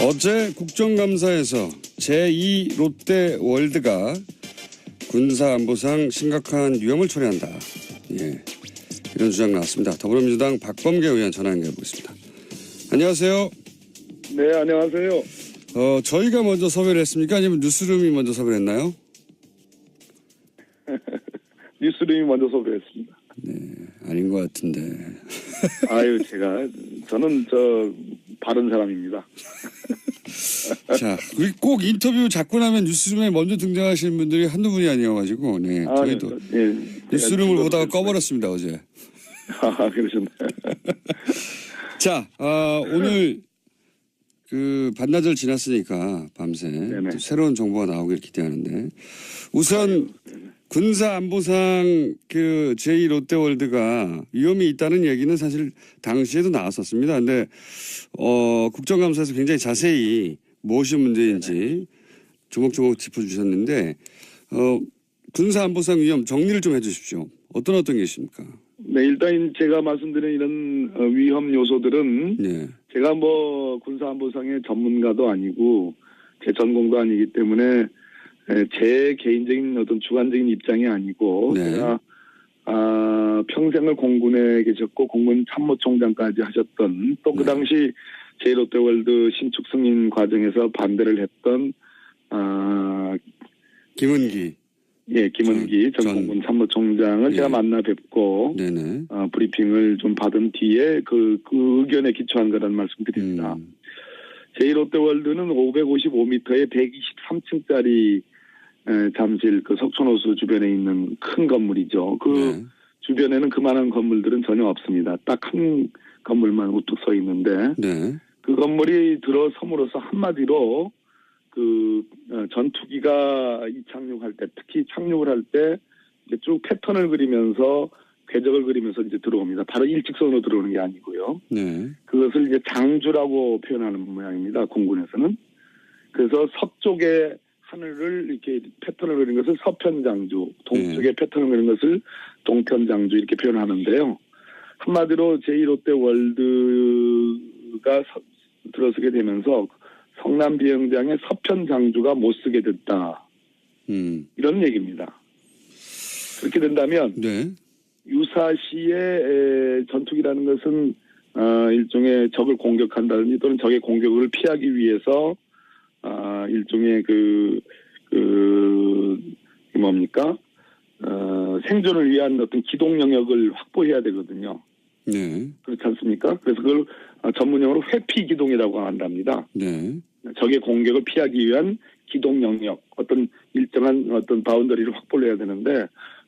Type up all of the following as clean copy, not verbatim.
어제 국정감사에서 제2 롯데월드가 군사안보상 심각한 위험을 초래한다. 예, 이런 주장 나왔습니다. 더불어민주당 박범계 의원 전화 연결해 보겠습니다. 안녕하세요. 네, 안녕하세요. 저희가 먼저 섭외를 했습니까? 아니면 뉴스룸이 먼저 섭외를 했나요? 뉴스룸이 먼저 섭외했습니다. 네, 아닌 것 같은데. 아유, 저는 바른 사람입니다. 자, 우리 꼭 인터뷰 잡고 나면 뉴스룸에 먼저 등장하시는 분들이 한두 분이 아니어가지고, 네, 저희도 네, 뉴스룸을 보다가 꺼버렸습니다, 어제. 아, 그러셨나요? 자, 오늘 반나절 지났으니까 밤새 또 새로운 정보가 나오길 기대하는데, 우선 군사안보상 제2 롯데월드가 위험이 있다는 얘기는 사실 당시에도 나왔었습니다. 근데 국정감사에서 굉장히 자세히 무엇이 문제인지 조목조목 짚어주셨는데 군사안보상 위험 정리를 좀 해주십시오. 어떤 게 있습니까? 네, 일단 제가 말씀드린 이런 위험 요소들은 네. 제가 군사안보상의 전문가도 아니고 제 전공도 아니기 때문에 제 개인적인 어떤 주관적인 입장이 아니고 네. 제가 평생을 공군에 계셨고 공군 참모총장까지 하셨던 또 그 당시 제1롯데월드 신축 승인 과정에서 반대를 했던 김은기. 예, 김은기 전 공군 참모총장을 제가 만나 뵙고 네네. 브리핑을 좀 받은 뒤에 그 의견에 기초한 거라는 말씀드립니다. 제1롯데월드는 555m에 123층짜리 잠실 석촌호수 주변에 있는 큰 건물이죠. 주변에는 그만한 건물들은 전혀 없습니다. 딱 한 건물만 우뚝 서 있는데 그 건물이 들어섬으로써 한마디로 전투기가 이착륙할 때, 특히 착륙을 할 때 쭉 패턴을 그리면서 궤적을 그리면서 이제 들어옵니다. 바로 일직선으로 들어오는 게 아니고요. 네. 그것을 이제 장주라고 표현하는 모양입니다. 공군에서는. 그래서 서쪽의 하늘을 이렇게 패턴을 그린 것을 서편장주, 동쪽의 패턴을 그린 것을 동편장주 이렇게 표현하는데요. 한마디로 제2롯데월드가 들어서게 되면서 성남 비행장의 서편장주가 못 쓰게 됐다. 이런 얘기입니다. 그렇게 된다면 유사시의 전투기라는 것은 일종의 적을 공격한다든지 또는 적의 공격을 피하기 위해서 일종의 생존을 위한 어떤 기동 영역을 확보해야 되거든요. 네. 그렇지 않습니까? 그래서 그걸 전문용어로 회피 기동이라고 한답니다. 네. 적의 공격을 피하기 위한 기동 영역, 어떤 일정한 어떤 바운더리를 확보를 해야 되는데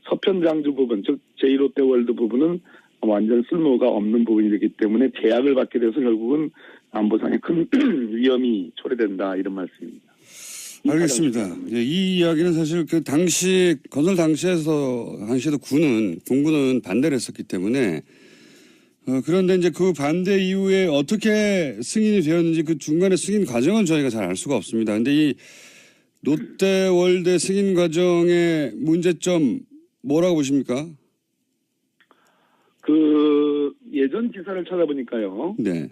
서편장주 부분, 즉 제1롯데월드 부분은 완전 쓸모가 없는 부분이 되기 때문에 제약을 받게 돼서 결국은 안보상에 큰 위험이 초래된다 이런 말씀입니다. 알겠습니다. 예, 이 이야기는 사실 당시 건설 당시에도 공군은 반대를 했었기 때문에 그런데 이제 그 반대 이후에 어떻게 승인이 되었는지 그 중간에 승인 과정은 저희가 잘 알 수가 없습니다. 근데 이 롯데월드 승인 과정의 문제점 뭐라고 보십니까? 예전 기사를 찾아보니까요. 네.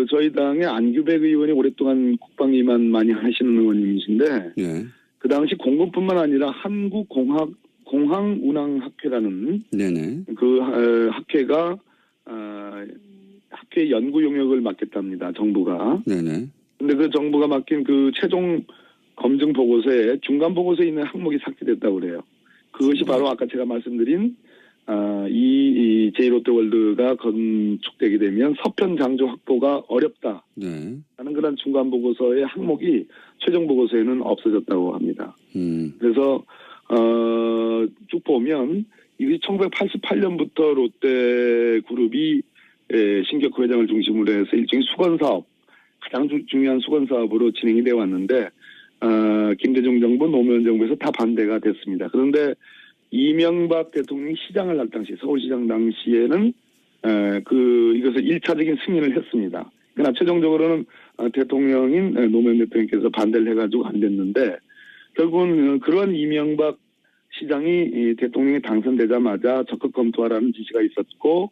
저희 당의 안규백 의원이 오랫동안 국방위만 많이 하시는 의원님이신데, 네. 그 당시 공군뿐만 아니라 한국공항운항학회라는 네네. 학회가 학회 연구 용역을 맡겠답니다. 정부가. 네네. 근데 그 정부가 맡긴 최종 검증 보고서에 중간 보고서에 있는 항목이 삭제됐다고 그래요. 그것이 바로 아까 제가 말씀드린 이 제1롯데월드가 건축되게 되면 서편 장주 확보가 어렵다. 네. 하는 그런 중간 보고서의 항목이 최종 보고서에는 없어졌다고 합니다. 그래서 쭉 보면 이게 1988년부터 롯데그룹이 신격호 회장을 중심으로 해서 일종의 수건사업, 가장 중요한 수건사업으로 진행이 되어 왔는데 김대중 정부, 노무현 정부에서 다 반대가 됐습니다. 그런데 이명박 대통령이 시장을 할 당시, 서울시장 당시에는 이것을 1차적인 승인을 했습니다. 그러나 최종적으로는 대통령인 노무현 대통령께서 반대를 해가지고 안 됐는데 결국은 그런 이명박 시장이 대통령이 당선되자마자 적극 검토하라는 지시가 있었고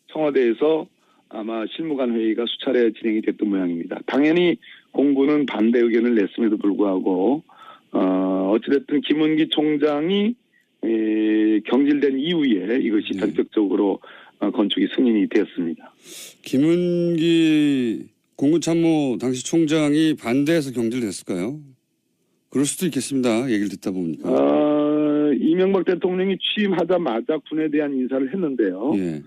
청와대에서 아마 실무관 회의가 수차례 진행이 됐던 모양입니다. 당연히 공군은 반대 의견을 냈음에도 불구하고 어찌됐든 김은기 총장이 경질된 이후에 이것이 네. 본격적으로 건축이 승인이 되었습니다. 김은기 공군참모 당시 총장이 반대해서 경질됐을까요? 그럴 수도 있겠습니다. 얘기를 듣다 보니까. 이명박 대통령이 취임하자마자 군에 대한 인사를 했는데요. 예.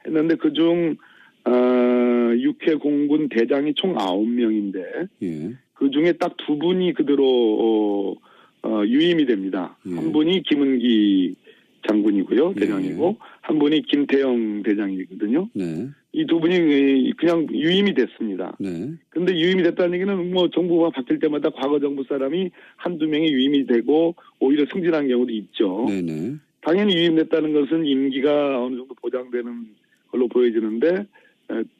했는데 그중 6회 공군 대장이 총 9명인데 예. 그중에 딱 2분이 그대로 유임이 됩니다. 예. 한 분이 김은기 장군이고요. 예. 대장이고 한 분이 김태영 대장이거든요. 네. 이 2분이 그냥 유임이 됐습니다. 네. 근데 유임이 됐다는 얘기는 뭐 정부가 바뀔 때마다 과거 정부 사람이 한두 명이 유임이 되고 오히려 승진한 경우도 있죠. 네네. 당연히 유임됐다는 것은 임기가 어느 정도 보장되는 걸로 보여지는데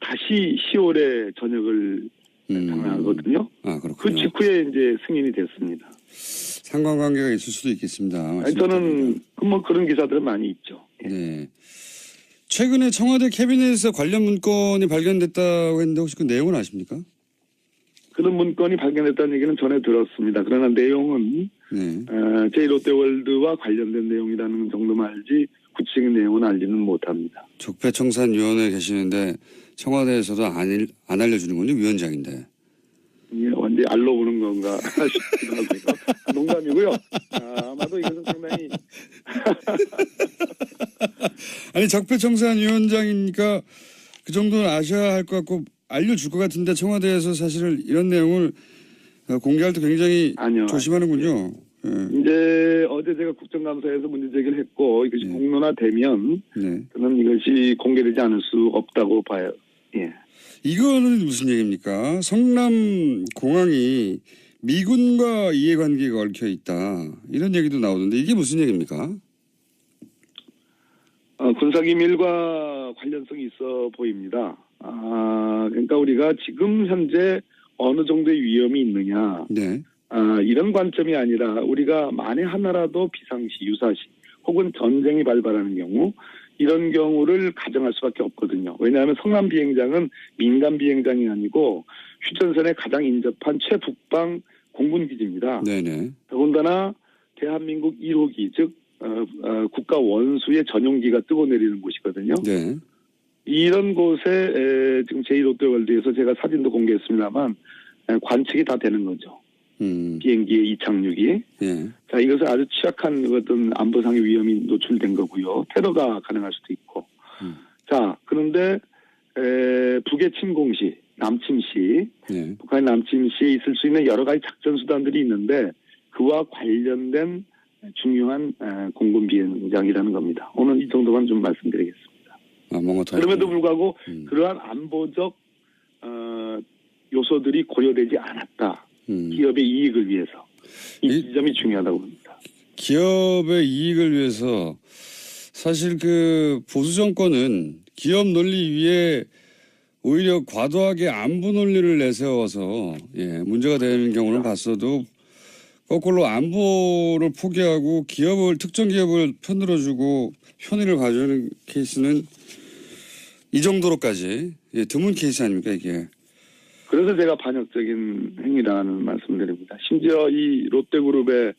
다시 10월에 전역을 당하거든요. 아, 그 그렇군요. 직후에 이제 승인이 됐습니다. 상관관계가 있을 수도 있겠습니다. 저는 뭐 그런 기사들은 많이 있죠. 네. 최근에 청와대 캐비넷에서 관련 문건이 발견됐다고 했는데 혹시 그 내용은 아십니까? 그런 문건이 발견됐다는 얘기는 전에 들었습니다. 그러나 내용은 네. 제1롯데월드와 관련된 내용이라는 정도만 알지 구체적인 내용은 알지는 못합니다. 적폐청산위원회에 계시는데 청와대에서도 안 알려주는군요. 위원장인데. 이게 언제 알러보는 건가 싶기도 하고요. 농담이고요. 아마도 이것은 상당히 아니 적폐청산위원장이니까 그 정도는 아셔야 할 것 같고 알려줄 것 같은데 청와대에서 사실은 이런 내용을 공개할 때 굉장히 아니요. 조심하는군요. 예. 이제 어제 제가 국정감사에서 문제 제기를 했고 이것이 네. 공론화되면 네. 저는 이것이 공개되지 않을 수 없다고 봐요. 예. 이거는 무슨 얘기입니까? 성남 공항이 미군과 이해관계가 얽혀 있다. 이런 얘기도 나오는데 이게 무슨 얘기입니까? 군사기밀과 관련성이 있어 보입니다. 그러니까 우리가 지금 현재 어느 정도의 위험이 있느냐. 네. 이런 관점이 아니라 우리가 만에 하나라도 비상시, 유사시 혹은 전쟁이 발발하는 경우 이런 경우를 가정할 수밖에 없거든요. 왜냐하면 성남 비행장은 민간 비행장이 아니고 휴전선에 가장 인접한 최북방 공군기지입니다. 네네. 더군다나 대한민국 1호기 즉 국가 원수의 전용기가 뜨고 내리는 곳이거든요. 네. 이런 곳에 지금 제1롯데월드에서 제가 사진도 공개했습니다만 관측이 다 되는 거죠. 비행기의 이착륙이. 예. 자, 이것은 아주 취약한 어떤 안보상의 위험이 노출된 거고요. 테러가 가능할 수도 있고. 자, 그런데 북의 침공시, 남침시, 예. 북한의 남침시에 있을 수 있는 여러 가지 작전 수단들이 있는데 그와 관련된 중요한 공군 비행장이라는 겁니다. 오늘 이 정도만 좀 말씀드리겠습니다. 뭔가 더 그럼에도 불구하고 그러한 안보적 요소들이 고려되지 않았다. 기업의 이익을 위해서. 이 지점이 중요하다고 봅니다. 기업의 이익을 위해서 사실 그 보수 정권은 기업 논리 위에 오히려 과도하게 안보 논리를 내세워서 문제가 되는 경우는 봤어도 거꾸로 안보를 포기하고 특정 기업을 편들어주고 편의를 봐주는 케이스는 이 정도로까지 드문 케이스 아닙니까 이게. 그래서 제가 반역적인 행위라는 말씀드립니다. 심지어 이 롯데그룹의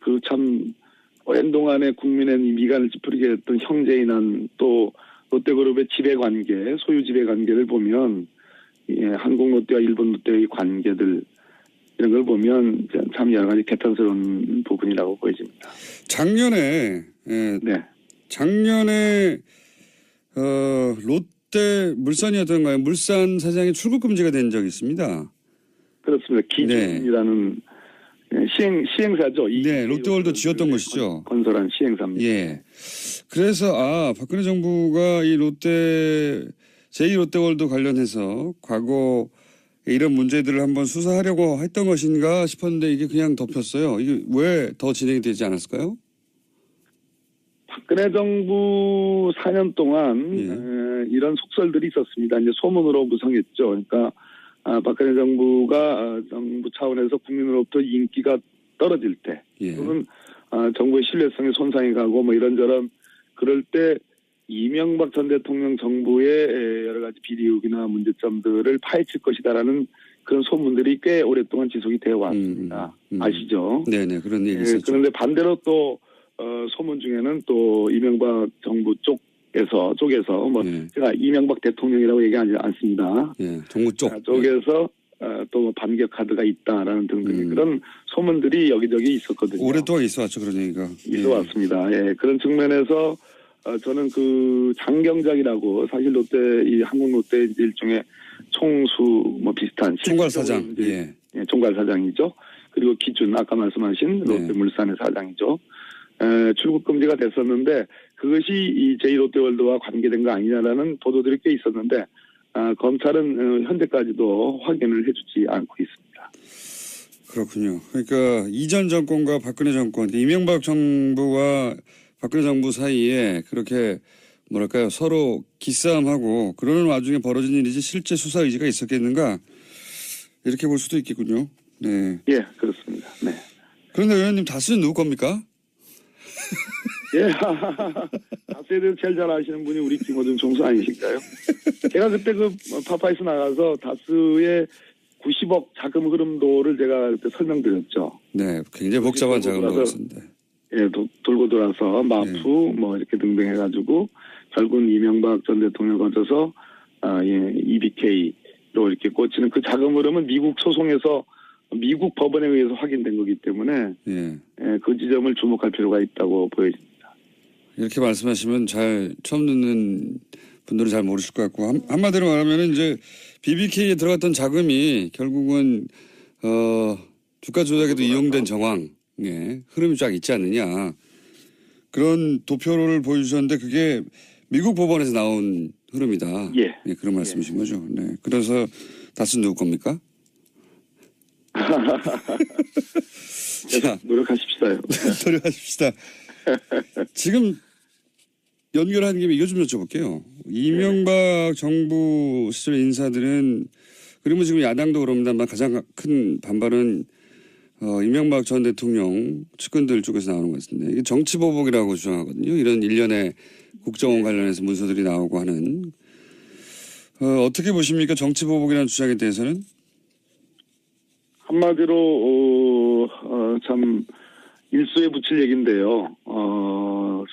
그 참 오랜 동안에 국민의 미간을 찌푸리게 했던 형제인한 또 롯데그룹의 지배관계, 소유 지배관계를 보면 한국 롯데와 일본 롯데의 관계들 이런 걸 보면 참 여러 가지 개탄스러운 부분이라고 보여집니다. 작년에 롯데 물산이었던가요? 물산 사장이 출국 금지가 된 적이 있습니다. 그렇습니다. 기준이라는 시행사죠. 네, 롯데월드 지었던 것이죠. 건설한 시행사입니다. 예. 그래서 박근혜 정부가 이 제2롯데월드 관련해서 과거 이런 문제들을 한번 수사하려고 했던 것인가 싶었는데 이게 그냥 덮였어요. 이게 왜 더 진행이 되지 않았을까요? 박근혜 정부 4년 동안 이런 속설들이 있었습니다. 이제 소문으로 무성했죠. 그러니까 박근혜 정부가 정부 차원에서 국민으로부터 인기가 떨어질 때 또는 정부의 신뢰성에 손상이 가고 뭐 이런저런 그럴 때 이명박 전 대통령 정부의 여러 가지 비리 의혹이나 문제점들을 파헤칠 것이다라는 그런 소문들이 꽤 오랫동안 지속이 되어 왔습니다. 아시죠? 네네, 그런 얘기 있었죠. 그런데 반대로 또 소문 중에는 또 이명박 정부 쪽에서 뭐 제가 이명박 대통령이라고 얘기하지 않습니다. 정부 쪽에서 또 반격 카드가 있다라는 등등의 그런 소문들이 여기저기 있었거든요. 오랫동안 있어왔죠, 그런 얘기가. 있어왔습니다. 그런 측면에서 저는 그 장경작이라고 사실 롯데 이 한국 롯데 일종의 총수 뭐 비슷한 총괄사장, 총괄사장이죠. 그리고 기준 아까 말씀하신 롯데물산의 사장이죠. 출국 금지가 됐었는데 그것이 이 제2롯데월드와 관계된 거 아니냐라는 보도들이 꽤 있었는데 검찰은 현재까지도 확인을 해주지 않고 있습니다. 그렇군요. 그러니까 이전 정권과 박근혜 정권, 이명박 정부와 박근혜 정부 사이에 그렇게 뭐랄까요 서로 기싸움하고 그러는 와중에 벌어진 일이지 실제 수사 의지가 있었겠는가 이렇게 볼 수도 있겠군요. 네. 예, 그렇습니다. 네. 그런데 의원님 다스는 누구 겁니까? 다스에 대해서 제일 잘 아시는 분이 우리 김어준 총수 아니실까요? 제가 그때 그 파파이스 나가서 다스의 90억 자금 흐름도를 제가 그때 설명드렸죠. 네, 굉장히 복잡한 자금 흐름도였습니다. 돌고 돌아서 마프 뭐 이렇게 등등 해가지고 결국은 이명박 전 대통령 거쳐서 EBK로 이렇게 꽂히는 그 자금 흐름은 미국 소송에서 미국 법원에 의해서 확인된 거기 때문에 그 지점을 주목할 필요가 있다고 보여집니다. 이렇게 말씀하시면 잘 처음 듣는 분들은 잘 모르실 것 같고 한마디로 말하면 이제 BBK에 들어갔던 자금이 결국은 주가 조작에도 이용된 정황 흐름이 쫙 있지 않느냐 그런 도표를 보여주셨는데 그게 미국 법원에서 나온 흐름이다. 그런 말씀이신 거죠. 네. 그래서 다스는 누구 겁니까? 자, 노력하십시다요. 노력하십시다. 지금 연결한 김에 이거 좀 여쭤볼게요. 이명박 정부 시절 인사들은 그러면 지금 야당도 그럽니다만 가장 큰 반발은 이명박 전 대통령 측근들 쪽에서 나오는 것 같은데 이게 정치보복이라고 주장하거든요. 이런 일련의 국정원 관련해서 문서들이 나오고 하는 어떻게 보십니까? 정치보복이라는 주장에 대해서는? 한마디로 참 일수에 붙일 얘기인데요.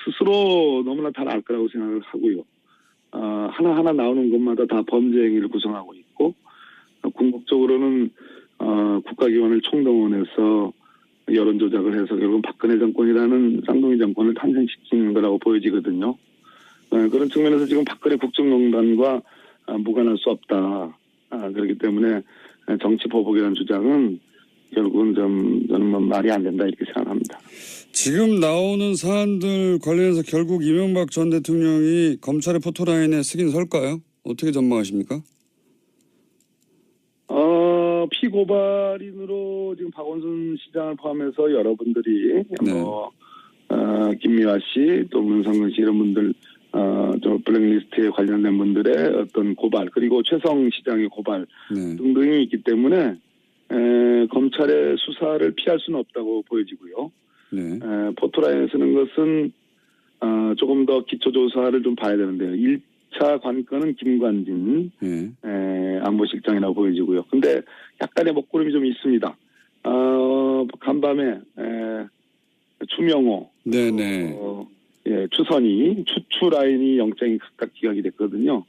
스스로 너무나 잘 알 거라고 생각을 하고요. 하나하나 나오는 것마다 다 범죄 행위를 구성하고 있고 궁극적으로는 국가기관을 총동원해서 여론조작을 해서 결국 박근혜 정권이라는 쌍둥이 정권을 탄생시키는 거라고 보여지거든요. 그런 측면에서 지금 박근혜 국정농단과 무관할 수 없다. 그렇기 때문에 정치보복이라는 주장은 결국은 저는 뭐 말이 안 된다 이렇게 생각합니다. 지금 나오는 사안들 관련해서 결국 이명박 전 대통령이 검찰의 포토라인에 쓰긴 설까요? 어떻게 전망하십니까? 피고발인으로 지금 박원순 시장을 포함해서 여러분들이 김미화 씨 또 문성근 씨 이런 분들 저 블랙리스트에 관련된 분들의 어떤 고발 그리고 최성 시장의 고발 등등이 있기 때문에 검찰의 수사를 피할 수는 없다고 보여지고요. 포토라인에 쓰는 것은 조금 더 기초조사를 좀 봐야 되는데요. 1차 관건은 김관진 안보실장이라고 보여지고요. 근데 약간의 먹구름이 좀 있습니다. 간밤에 추명호, 추선희, 추라인이 영장이 각각 기각이 됐거든요.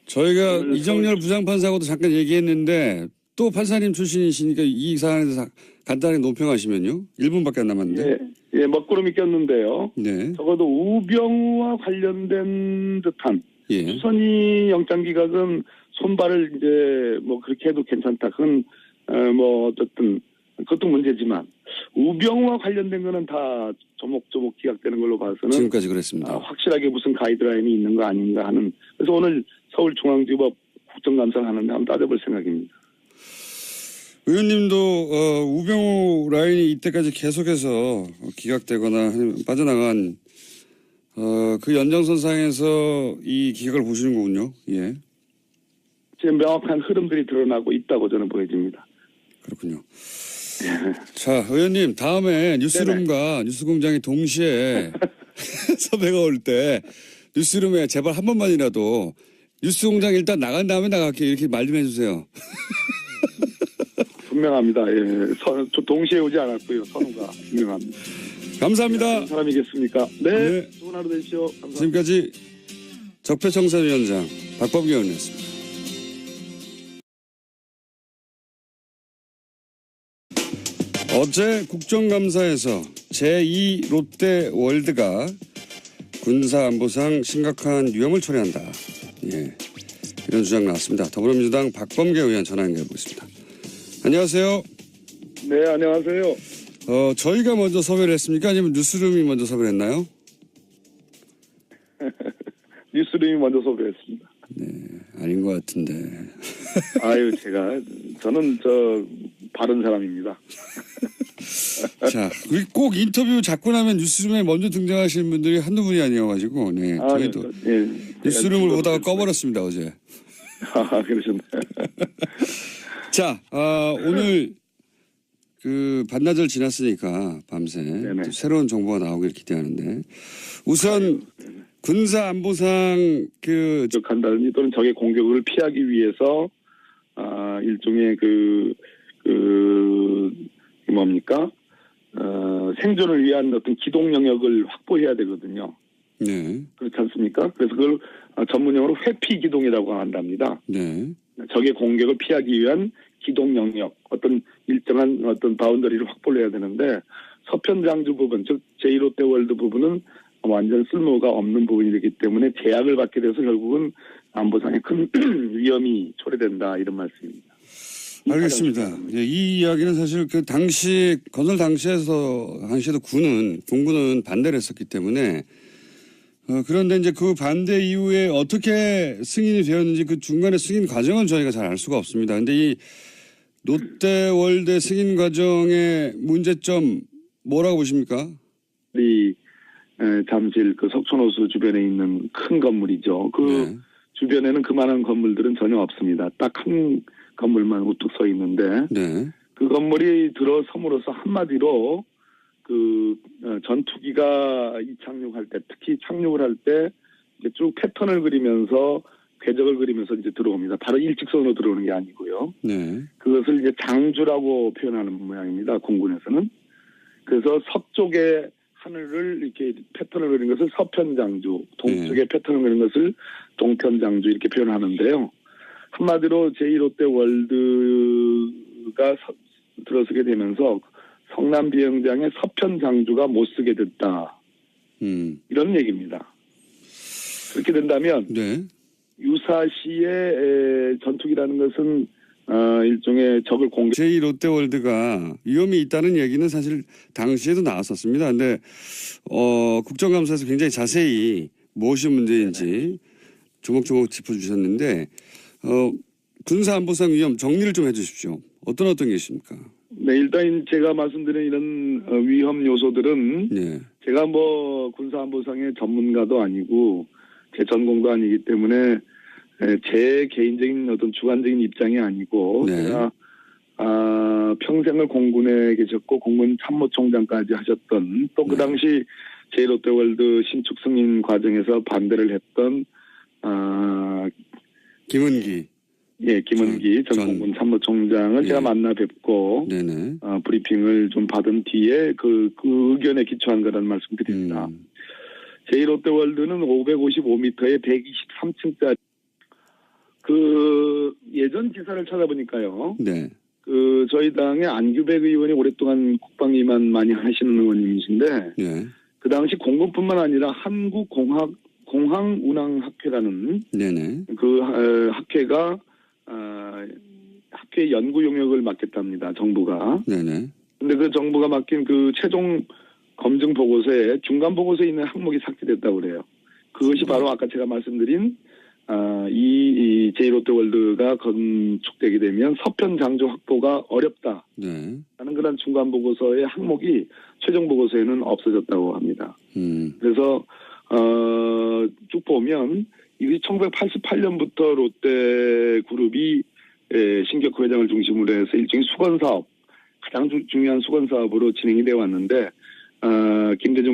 저희가 이정열 부장판사하고도 잠깐 얘기했는데 또 판사님 출신이시니까 이 사안에 대해서 간단하게 논평하시면요. 1분밖에 안 남았는데. 먹구름이 꼈는데요. 적어도 우병우와 관련된 듯한 추선희 영장 기각은 손발을 이제 뭐 그렇게 해도 괜찮다. 그건 뭐 어쨌든 그것도 문제지만 우병우와 관련된 거는 다 조목조목 기각되는 걸로 봐서는 지금까지 그랬습니다. 확실하게 무슨 가이드라인이 있는 거 아닌가 하는 그래서 오늘 서울중앙지법 국정감사를 하는데 한번 따져볼 생각입니다. 의원님도 우병우 라인이 이때까지 계속해서 기각되거나 빠져나간 그 연장선상에서 이 기각을 보시는 거군요. 지금 명확한 흐름들이 드러나고 있다고 저는 보여집니다. 그렇군요. 자, 의원님 다음에 뉴스룸과 뉴스공장이 동시에 섭외가 올 때 뉴스룸에 제발 한 번만이라도 뉴스공장 일단 나간 다음에 나갈게요. 이렇게 말 좀 해주세요. 분명합니다. 예, 동시에 오지 않았고요. 선우가 분명합니다. 감사합니다. 사람이겠습니까? 네. 네. 좋은 하루 되십시오. 감사합니다. 지금까지 적폐청산위원장 박범계 의원이었습니다. 어제 국정감사에서 제2 롯데월드가 군사안보상 심각한 위험을 초래한다. 예, 이런 주장 나왔습니다. 더불어민주당 박범계 의원 전화 연결해 보겠습니다. 안녕하세요. 네, 안녕하세요. 저희가 먼저 섭외를 했습니까? 아니면 뉴스룸이 먼저 섭외를 했나요? 뉴스룸이 먼저 섭외했습니다. 네, 아닌 것 같은데. 아유, 저는 바른 사람입니다. 자, 우리 꼭 인터뷰 잡고 나면 뉴스룸에 먼저 등장하시는 분들이 한두 분이 아니어가지고, 네, 저희도 네. 뉴스룸을 보다가 꺼버렸습니다, 어제. 아, 그러셨나요? 자, 오늘 그 반나절 지났으니까 밤새 또 새로운 정보가 나오길 기대하는데 우선 군사안보상 간다든지 또는 적의 공격을 피하기 위해서 일종의 생존을 위한 어떤 기동 영역을 확보해야 되거든요. 네. 그렇지 않습니까? 그래서 그걸 전문용어로 회피 기동이라고 한답니다. 네. 적의 공격을 피하기 위한 기동 영역, 어떤 일정한 어떤 바운더리를 확보를 해야 되는데 서편 장주 부분, 즉 제1롯데월드 부분은 완전 쓸모가 없는 부분이 되기 때문에 제약을 받게 돼서 결국은 안보상에 큰 위험이 초래된다 이런 말씀입니다. 알겠습니다. 예, 이 이야기는 사실 그 당시 건설 당시에도 군군은 반대를 했었기 때문에 그런데 이제 그 반대 이후에 어떻게 승인이 되었는지 그 중간의 승인 과정은 저희가 잘 알 수가 없습니다. 근데 이 롯데월드 승인 과정의 문제점 뭐라고 보십니까? 이 잠실 그 석촌호수 주변에 있는 큰 건물이죠. 그 주변에는 그만한 건물들은 전혀 없습니다. 딱 한 건물만 우뚝 서 있는데 그 건물이 들어섬으로써 한마디로 그 전투기가 이착륙할 때 특히 착륙을 할 때 쭉 패턴을 그리면서 궤적을 그리면서 이제 들어옵니다. 바로 일직선으로 들어오는 게 아니고요. 그것을 이제 장주라고 표현하는 모양입니다. 공군에서는. 그래서 서쪽의 하늘을 이렇게 패턴을 그린 것을 서편장주, 동쪽의 패턴을 그린 것을 동편장주 이렇게 표현하는데요. 한마디로 제1롯데월드가 들어서게 되면서 성남 비행장의 서편장주가 못 쓰게 됐다. 이런 얘기입니다. 그렇게 된다면 유사시의 전투기라는 것은 일종의 적을 공격. 제2롯데월드가 위험이 있다는 얘기는 사실 당시에도 나왔었습니다. 근데 국정감사에서 굉장히 자세히 무엇이 문제인지 조목조목 짚어주셨는데 군사안보상 위험 정리를 좀 해주십시오. 어떤 게 있습니까? 네, 일단 제가 말씀드린 이런 위험 요소들은 제가 뭐 군사안보상의 전문가도 아니고 제 전공도 아니기 때문에 제 개인적인 어떤 주관적인 입장이 아니고 제가 평생을 공군에 계셨고 공군 참모총장까지 하셨던 또 그 당시 제1롯데월드 신축 승인 과정에서 반대를 했던 김은기 전 공군 참모총장을 제가 만나 뵙고 브리핑을 좀 받은 뒤에 그 의견에 기초한 거라는 말씀 드립니다. 제1롯데월드는 555m에 123층짜리 그 예전 기사를 찾아보니까요. 그 저희 당의 안규백 의원이 오랫동안 국방위만 많이 하시는 의원님이신데 그 당시 공군뿐만 아니라 한국공항운항학회라는 그 학회가 학회 연구 용역을 맡겠답니다. 정부가. 근데 그 정부가 맡긴 그 최종 검증 보고서에 중간 보고서에 있는 항목이 삭제됐다고 그래요. 그것이 바로 아까 제가 말씀드린 이 제1롯데월드가 건축되게 되면 서편 장주 확보가 어렵다. 하는 그런 중간 보고서의 항목이 최종 보고서에는 없어졌다고 합니다. 그래서 쭉 보면 이게 1988년부터 롯데그룹이 신격 회장을 중심으로 해서 일종의 수건 사업, 가장 중요한 수건 사업으로 진행이 되어 왔는데 김대중